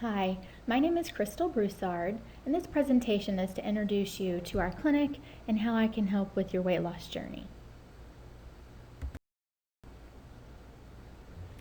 Hi, my name is Crystal Broussard, and this presentation is to introduce you to our clinic and how I can help with your weight loss journey.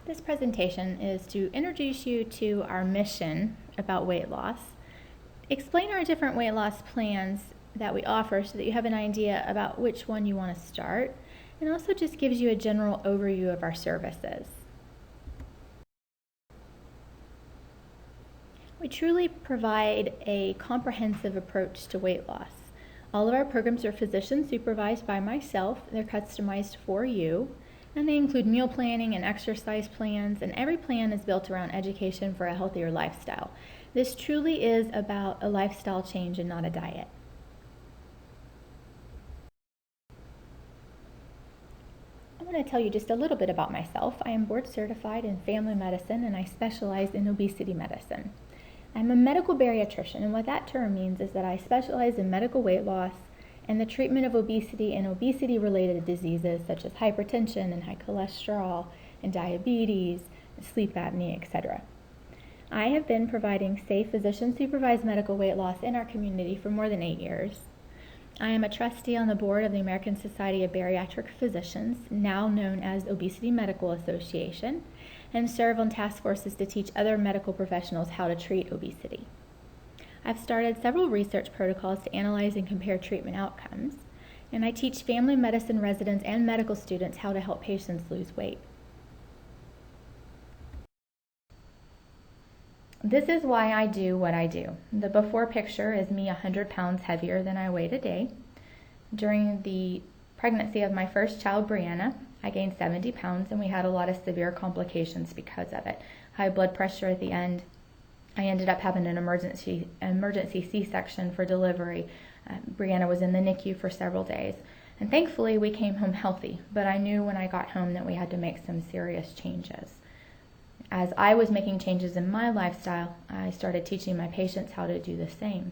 This presentation is to introduce you to our mission about weight loss, explain our different weight loss plans that we offer so that you have an idea about which one you want to start, and also just gives you a general overview of our services. We truly provide a comprehensive approach to weight loss. All of our programs are physician supervised by myself. They're customized for you, and they include meal planning and exercise plans, and every plan is built around education for a healthier lifestyle. This truly is about a lifestyle change and not a diet. I want to tell you just a little bit about myself. I am board certified in family medicine, and I specialize in obesity medicine. I'm a medical bariatrician, and what that term means is that I specialize in medical weight loss and the treatment of obesity and obesity-related diseases such as hypertension and high cholesterol and diabetes, and sleep apnea, etc. I have been providing safe physician-supervised medical weight loss in our community for more than 8 years. I am a trustee on the board of the American Society of Bariatric Physicians, now known as Obesity Medical Association, and serve on task forces to teach other medical professionals how to treat obesity. I've started several research protocols to analyze and compare treatment outcomes, and I teach family medicine residents and medical students how to help patients lose weight. This is why I do what I do. The before picture is me 100 pounds heavier than I weigh today. During the pregnancy of my first child, Brianna, I gained 70 pounds, and we had a lot of severe complications because of it. High blood pressure at the end. I ended up having an emergency C-section for delivery. Brianna was in the NICU for several days. And thankfully, we came home healthy, but I knew when I got home that we had to make some serious changes. As I was making changes in my lifestyle, I started teaching my patients how to do the same.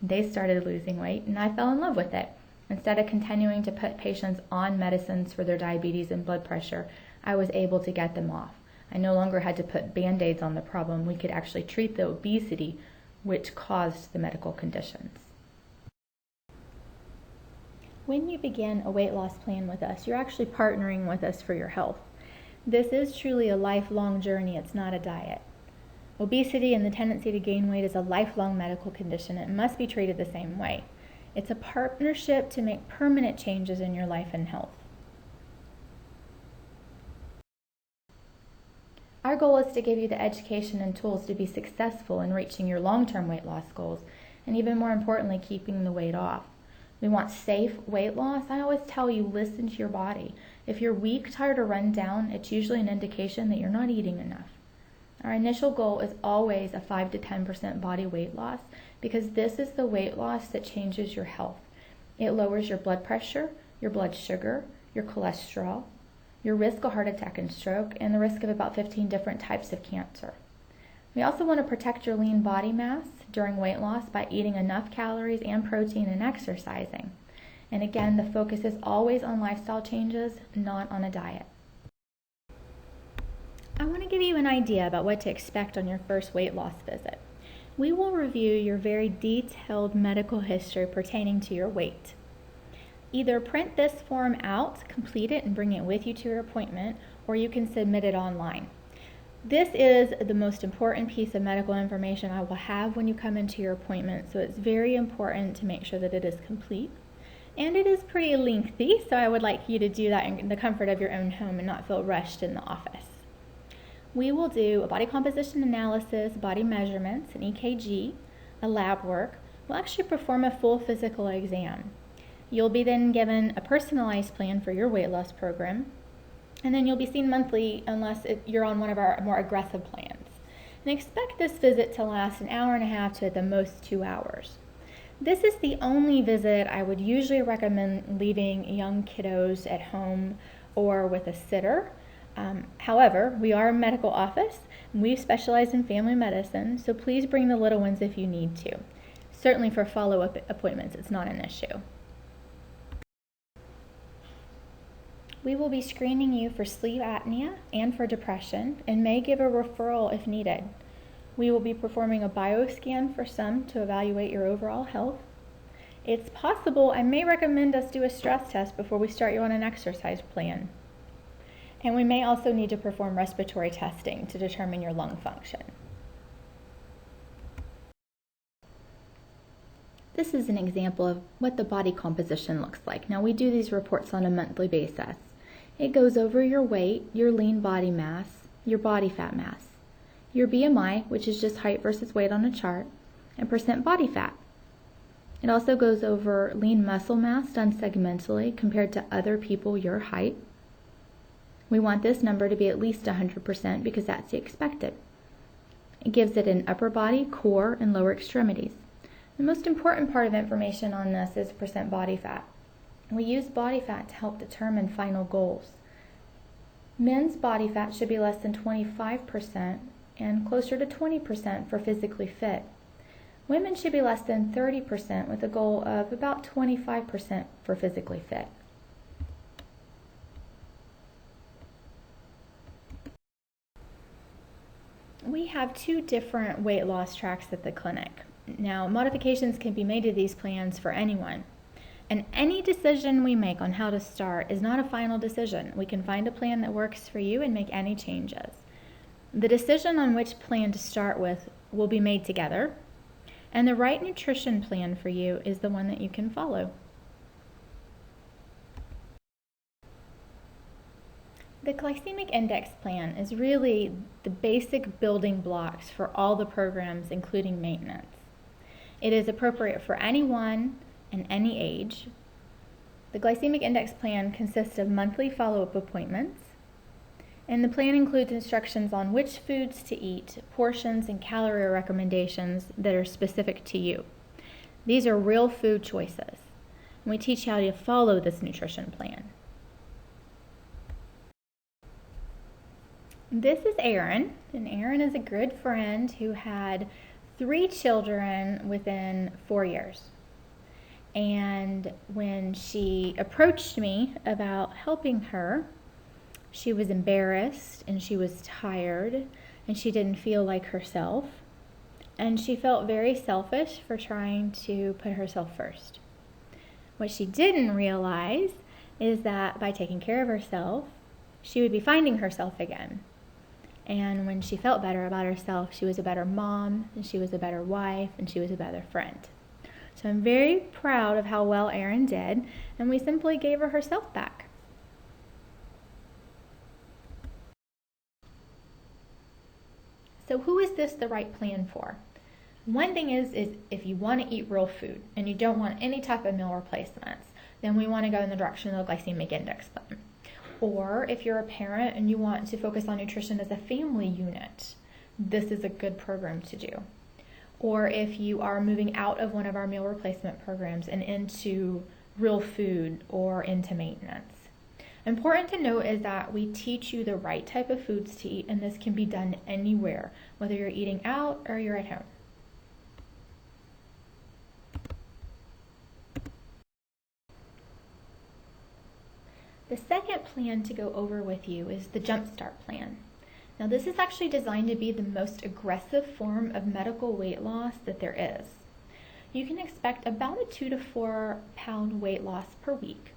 They started losing weight, and I fell in love with it. Instead of continuing to put patients on medicines for their diabetes and blood pressure, I was able to get them off. I no longer had to put Band-Aids on the problem. We could actually treat the obesity which caused the medical conditions. When you begin a weight loss plan with us, you're actually partnering with us for your health. This is truly a lifelong journey. It's not a diet. Obesity and the tendency to gain weight is a lifelong medical condition. It must be treated the same way. It's a partnership to make permanent changes in your life and health. Our goal is to give you the education and tools to be successful in reaching your long-term weight loss goals, and even more importantly, keeping the weight off. We want safe weight loss. I always tell you, listen to your body. If you're weak, tired, or run down, it's usually an indication that you're not eating enough. Our initial goal is always a 5 to 10% body weight loss, because this is the weight loss that changes your health. It lowers your blood pressure, your blood sugar, your cholesterol, your risk of heart attack and stroke, and the risk of about 15 different types of cancer. We also want to protect your lean body mass during weight loss by eating enough calories and protein and exercising. And again, the focus is always on lifestyle changes, not on a diet. I want to give you an idea about what to expect on your first weight loss visit. We will review your very detailed medical history pertaining to your weight. Either print this form out, complete it, and bring it with you to your appointment, or you can submit it online. This is the most important piece of medical information I will have when you come into your appointment, so it's very important to make sure that it is complete. And it is pretty lengthy, so I would like you to do that in the comfort of your own home and not feel rushed in the office. We will do a body composition analysis, body measurements, an EKG, a lab work. We'll actually perform a full physical exam. You'll be then given a personalized plan for your weight loss program, and then you'll be seen monthly unless you're on one of our more aggressive plans. And expect this visit to last an hour and a half to at the most 2 hours. This is the only visit I would usually recommend leaving young kiddos at home or with a sitter. However, we are a medical office, and we specialize in family medicine, so please bring the little ones if you need to. Certainly for follow-up appointments, it's not an issue. We will be screening you for sleep apnea and for depression, and may give a referral if needed. We will be performing a bioscan for some to evaluate your overall health. It's possible I may recommend us do a stress test before we start you on an exercise plan. And we may also need to perform respiratory testing to determine your lung function. This is an example of what the body composition looks like. Now, we do these reports on a monthly basis. It goes over your weight, your lean body mass, your body fat mass, your BMI, which is just height versus weight on a chart, and percent body fat. It also goes over lean muscle mass done segmentally compared to other people your height. We want this number to be at least 100% because that's the expected. It gives it an upper body, core, and lower extremities. The most important part of information on this is percent body fat. We use body fat to help determine final goals. Men's body fat should be less than 25% and closer to 20% for physically fit. Women should be less than 30% with a goal of about 25% for physically fit. We have 2 different weight loss tracks at the clinic. Now, modifications can be made to these plans for anyone. And any decision we make on how to start is not a final decision. We can find a plan that works for you and make any changes. The decision on which plan to start with will be made together, and the right nutrition plan for you is the one that you can follow. The glycemic index plan is really the basic building blocks for all the programs, including maintenance. It is appropriate for anyone and any age. The glycemic index plan consists of monthly follow-up appointments, and the plan includes instructions on which foods to eat, portions, and calorie recommendations that are specific to you. These are real food choices, and we teach you how to follow this nutrition plan. This is Erin, and Erin is a good friend who had 3 children within 4 years. And when she approached me about helping her, she was embarrassed and she was tired and she didn't feel like herself. And she felt very selfish for trying to put herself first. What she didn't realize is that by taking care of herself, she would be finding herself again. And when she felt better about herself, she was a better mom, and she was a better wife, and she was a better friend. So I'm very proud of how well Erin did, and we simply gave her herself back. So who is this the right plan for? One thing is if you want to eat real food and you don't want any type of meal replacements, then we want to go in the direction of the glycemic index plan. Or if you're a parent and you want to focus on nutrition as a family unit, this is a good program to do. Or if you are moving out of one of our meal replacement programs and into real food or into maintenance. Important to note is that we teach you the right type of foods to eat, and this can be done anywhere, whether you're eating out or you're at home. The second plan to go over with you is the Jumpstart plan. Now, this is actually designed to be the most aggressive form of medical weight loss that there is. You can expect about a 2 to 4 pound weight loss per week.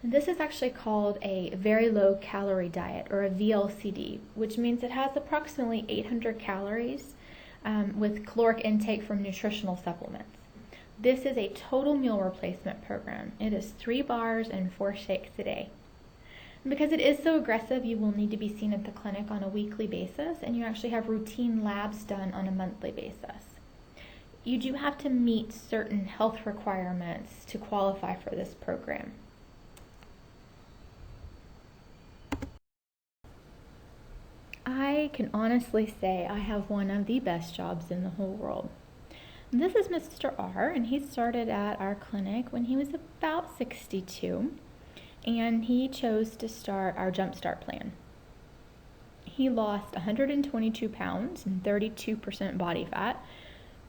And this is actually called a very low calorie diet, or a VLCD, which means it has approximately 800 calories with caloric intake from nutritional supplements. This is a total meal replacement program. It is 3 bars and 4 shakes a day. And because it is so aggressive, you will need to be seen at the clinic on a weekly basis, and you actually have routine labs done on a monthly basis. You do have to meet certain health requirements to qualify for this program. I can honestly say I have one of the best jobs in the whole world. This is Mr. R, and he started at our clinic when he was about 62, and he chose to start our Jumpstart plan. He lost 122 pounds and 32% body fat,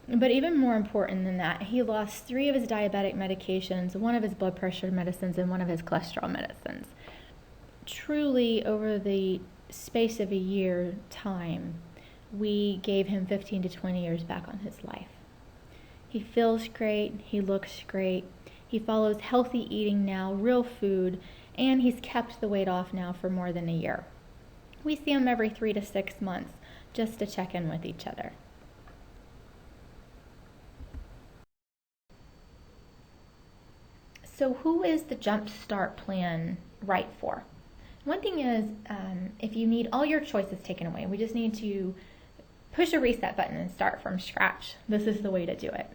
but even more important than that, he lost 3 of his diabetic medications, 1 of his blood pressure medicines, and 1 of his cholesterol medicines. Truly, over the space of a year time, we gave him 15 to 20 years back on his life. He feels great, he looks great, he follows healthy eating now, real food, and he's kept the weight off now for more than a year. We see him every 3 to 6 months just to check in with each other. So who is the Jump Start plan right for? One thing is, if you need all your choices taken away, we just need to push a reset button and start from scratch. This is the way to do it.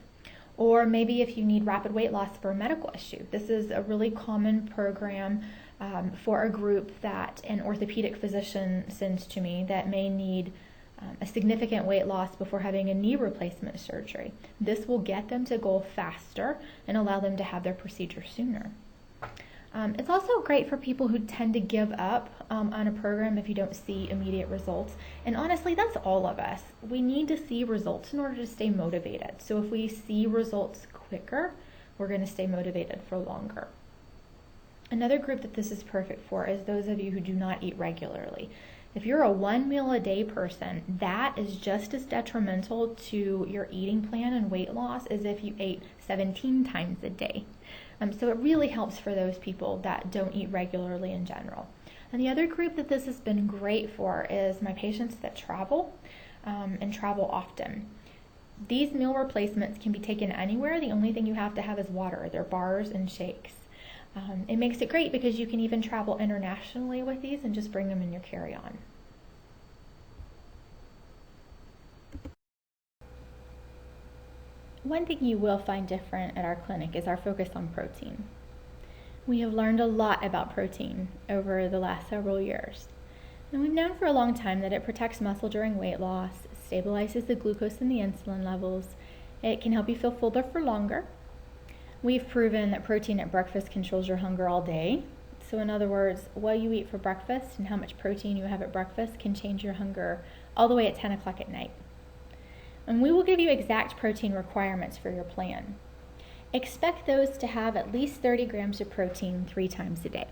Or maybe if you need rapid weight loss for a medical issue, this is a really common program for a group that an orthopedic physician sends to me that may need a significant weight loss before having a knee replacement surgery. This will get them to goal faster and allow them to have their procedure sooner. It's also great for people who tend to give up on a program if you don't see immediate results. And honestly, that's all of us. We need to see results in order to stay motivated. So if we see results quicker, we're going to stay motivated for longer. Another group that this is perfect for is those of you who do not eat regularly. If you're a 1 meal a day person, that is just as detrimental to your eating plan and weight loss as if you ate 17 times a day. So it really helps for those people that don't eat regularly in general. And the other group that this has been great for is my patients that travel and travel often. These meal replacements can be taken anywhere. The only thing you have to have is water. They're bars and shakes. It makes it great because you can even travel internationally with these and just bring them in your carry-on. One thing you will find different at our clinic is our focus on protein. We have learned a lot about protein over the last several years. And we've known for a long time that it protects muscle during weight loss, stabilizes the glucose and the insulin levels, it can help you feel fuller for longer. We've proven that protein at breakfast controls your hunger all day. So in other words, what you eat for breakfast and how much protein you have at breakfast can change your hunger all the way at 10 o'clock at night. And we will give you exact protein requirements for your plan. Expect those to have at least 30 grams of protein 3 times a day.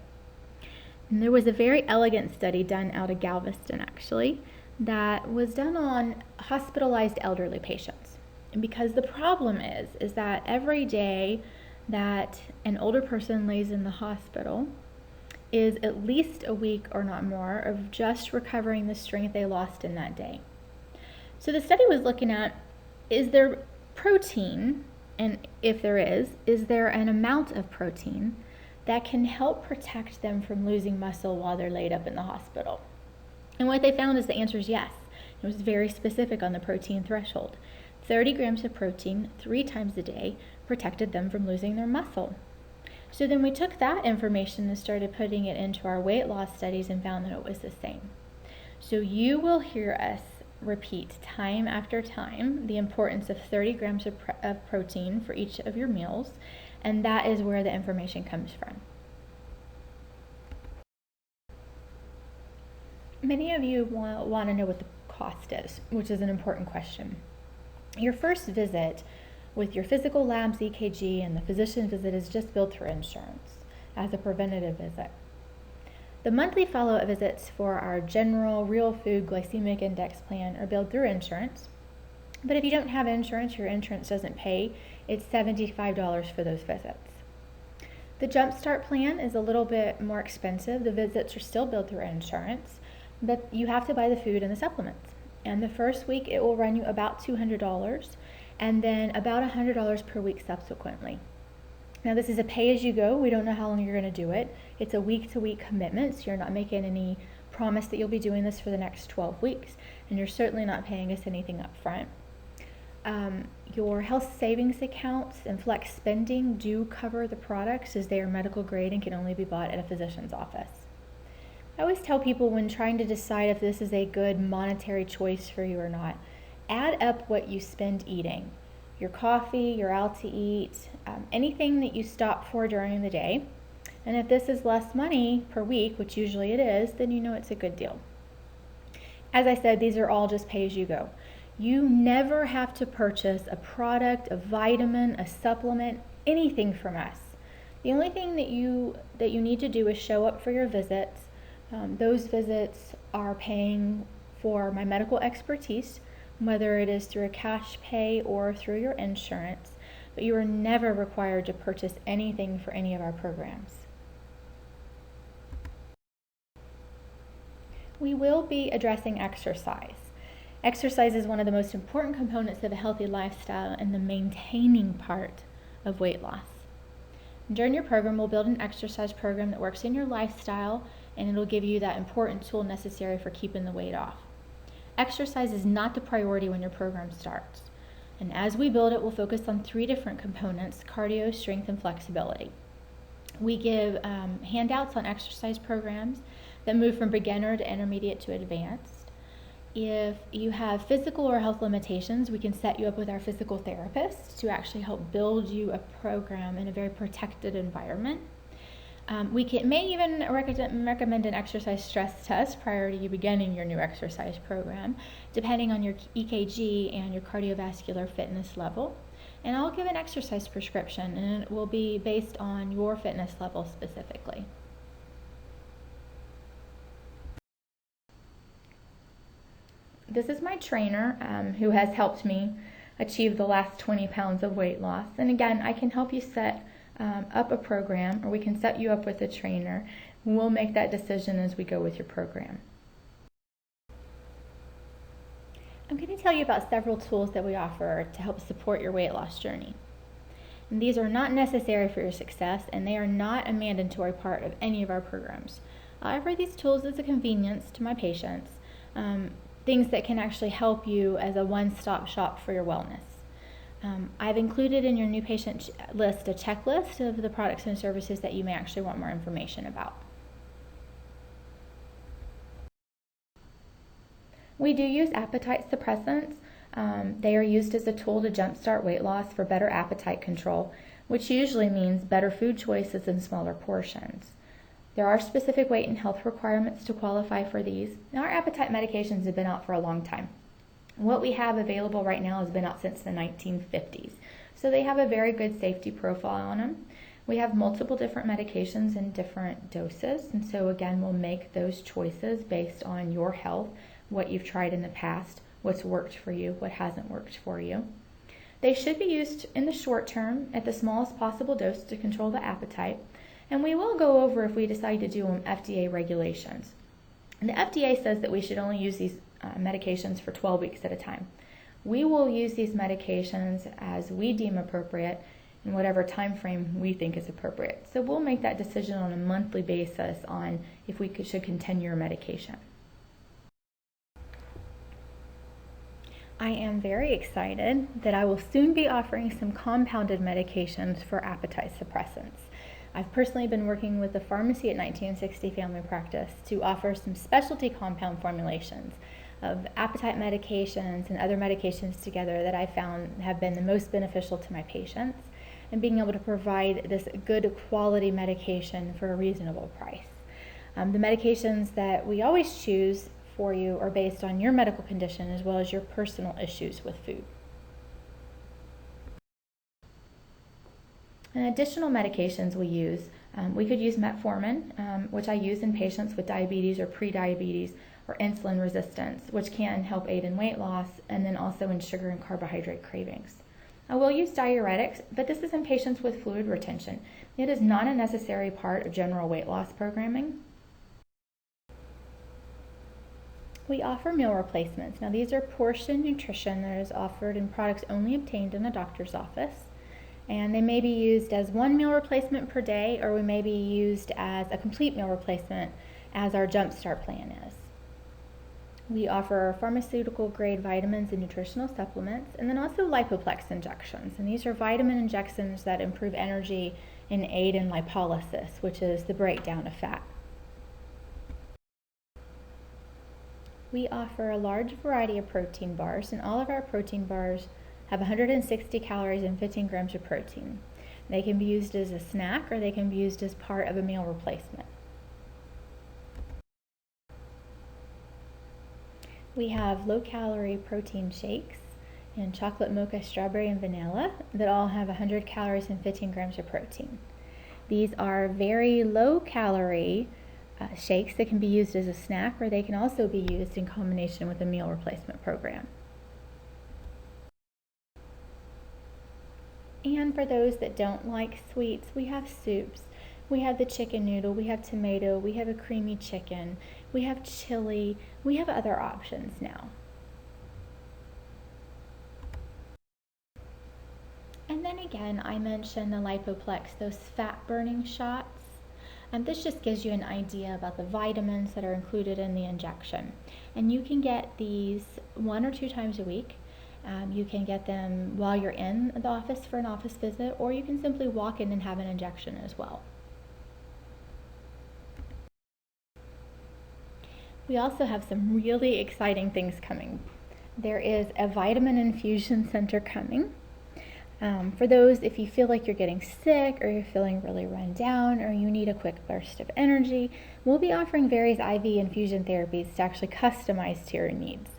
And there was a very elegant study done out of Galveston actually that was done on hospitalized elderly patients. And because the problem is that every day that an older person lays in the hospital is at least a week or not more of just recovering the strength they lost in that day. So the study was looking at, is there protein, and if there is there an amount of protein that can help protect them from losing muscle while they're laid up in the hospital? And what they found is the answer is yes. It was very specific on the protein threshold. 30 grams of protein 3 times a day protected them from losing their muscle. So then we took that information and started putting it into our weight loss studies and found that it was the same. So you will hear us repeat time after time the importance of 30 grams of protein for each of your meals, and that is where the information comes from. Many of you want to know what the cost is, which is an important question. Your first visit with your physical labs, EKG, and the physician visit is just billed through insurance as a preventative visit. The monthly follow-up visits for our general real food glycemic index plan are billed through insurance. But if you don't have insurance, your insurance doesn't pay, it's $75 for those visits. The Jump Start plan is a little bit more expensive. The visits are still billed through insurance, but you have to buy the food and the supplements. And the first week it will run you about $200 and then about $100 per week subsequently. Now this is a pay-as-you-go. We don't know how long you're going to do it. It's a week-to-week commitment, so you're not making any promise that you'll be doing this for the next 12 weeks, and you're certainly not paying us anything up front. Your health savings accounts and flex spending do cover the products as they are medical grade and can only be bought at a physician's office. I always tell people when trying to decide if this is a good monetary choice for you or not, add up what you spend eating. Your coffee, your out to eat, anything that you stop for during the day. And if this is less money per week, which usually it is, then you know it's a good deal. As I said, these are all just pay as you go. You never have to purchase a product, a vitamin, a supplement, anything from us. The only thing that you need to do is show up for your visits. Those visits are paying for my medical expertise, whether it is through a cash pay or through your insurance, but you are never required to purchase anything for any of our programs. We will be addressing exercise. Exercise is one of the most important components of a healthy lifestyle and the maintaining part of weight loss. During your program, we'll build an exercise program that works in your lifestyle, and it'll give you that important tool necessary for keeping the weight off. Exercise is not the priority when your program starts. And as we build it, we'll focus on 3 different components: cardio, strength, and flexibility. We give handouts on exercise programs that move from beginner to intermediate to advanced. If you have physical or health limitations, we can set you up with our physical therapist to actually help build you a program in a very protected environment. We may even recommend an exercise stress test prior to you beginning your new exercise program, depending on your EKG and your cardiovascular fitness level. And I'll give an exercise prescription, and it will be based on your fitness level specifically. This is my trainer who has helped me achieve the last 20 pounds of weight loss. And again, I can help you set up a program, or we can set you up with a trainer. We'll make that decision as we go with your program. I'm going to tell you about several tools that we offer to help support your weight loss journey. And these are not necessary for your success, and they are not a mandatory part of any of our programs. I offer these tools as a convenience to my patients. Things that can actually help you as a one-stop shop for your wellness. I've included in your new patient list a checklist of the products and services that you may actually want more information about. We do use appetite suppressants. They are used as a tool to jumpstart weight loss for better appetite control, which usually means better food choices and smaller portions. There are specific weight and health requirements to qualify for these. Now, our appetite medications have been out for a long time. What we have available right now has been out since the 1950s. So they have a very good safety profile on them. We have multiple different medications in different doses. And so again, we'll make those choices based on your health, what you've tried in the past, what's worked for you, what hasn't worked for you. They should be used in the short term at the smallest possible dose to control the appetite. And we will go over, if we decide to do them, FDA regulations. And the FDA says that we should only use these medications for 12 weeks at a time. We will use these medications as we deem appropriate in whatever time frame we think is appropriate. So we'll make that decision on a monthly basis on if we should continue your medication. I am very excited that I will soon be offering some compounded medications for appetite suppressants. I've personally been working with the pharmacy at 1960 Family Practice to offer some specialty compound formulations of appetite medications and other medications together that I found have been the most beneficial to my patients, and being able to provide this good quality medication for a reasonable price. The medications that we always choose for you are based on your medical condition as well as your personal issues with food. And additional medications we use, we could use metformin, which I use in patients with diabetes or prediabetes or insulin resistance, which can help aid in weight loss and then also in sugar and carbohydrate cravings. I will use diuretics, but this is in patients with fluid retention. It is not a necessary part of general weight loss programming. We offer meal replacements. Now, these are portion nutrition that is offered in products only obtained in a doctor's office. And they may be used as one meal replacement per day, or we may be used as a complete meal replacement as our Jumpstart plan is. We offer pharmaceutical grade vitamins and nutritional supplements, and then also lipoplex injections. And these are vitamin injections that improve energy and aid in lipolysis, which is the breakdown of fat. We offer a large variety of protein bars, and all of our protein bars have 160 calories and 15 grams of protein. They can be used as a snack or they can be used as part of a meal replacement. We have low-calorie protein shakes in chocolate, mocha, strawberry, and vanilla that all have 100 calories and 15 grams of protein. These are very low-calorie shakes that can be used as a snack, or they can also be used in combination with a meal replacement program. And for those that don't like sweets, we have soups. We have the chicken noodle, we have tomato, we have a creamy chicken, we have chili, we have other options now. And then again, I mentioned the Lipoplex, those fat burning shots. This just gives you an idea about the vitamins that are included in the injection. And you can get these 1 or 2 times a week. You can get them while you're in the office for an office visit, or you can simply walk in and have an injection as well. We also have some really exciting things coming. There is a vitamin infusion center coming. For those, if you feel like you're getting sick or you're feeling really run down or you need a quick burst of energy, we'll be offering various IV infusion therapies to actually customize to your needs.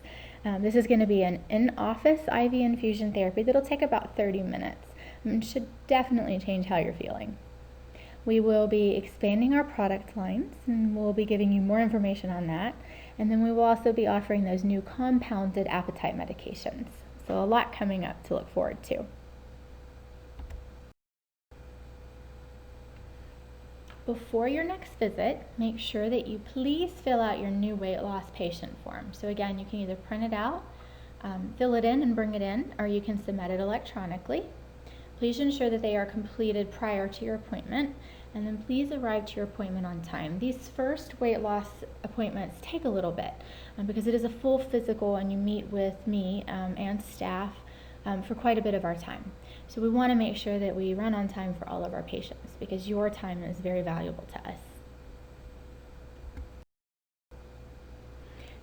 This is going to be an in-office IV infusion therapy that'll take about 30 minutes and should definitely change how you're feeling. We will be expanding our product lines, and we'll be giving you more information on that. And then we will also be offering those new compounded appetite medications. So a lot coming up to look forward to. Before your next visit, make sure that you please fill out your new weight loss patient form. So again, you can either print it out, fill it in and bring it in, or you can submit it electronically. Please ensure that they are completed prior to your appointment, and then please arrive to your appointment on time. These first weight loss appointments take a little bit because it is a full physical and you meet with me and staff for quite a bit of our time. So we want to make sure that we run on time for all of our patients because your time is very valuable to us.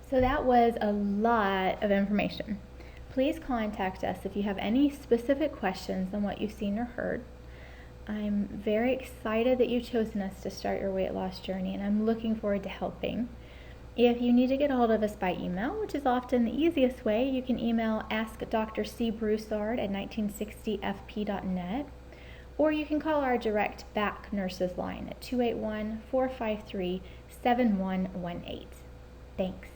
So that was a lot of information. Please contact us if you have any specific questions on what you've seen or heard. I'm very excited that you've chosen us to start your weight loss journey, and I'm looking forward to helping. If you need to get a hold of us by email, which is often the easiest way, you can email askdrcbroussard@1960fp.net, or you can call our direct back nurses line at 281-453-7118. Thanks.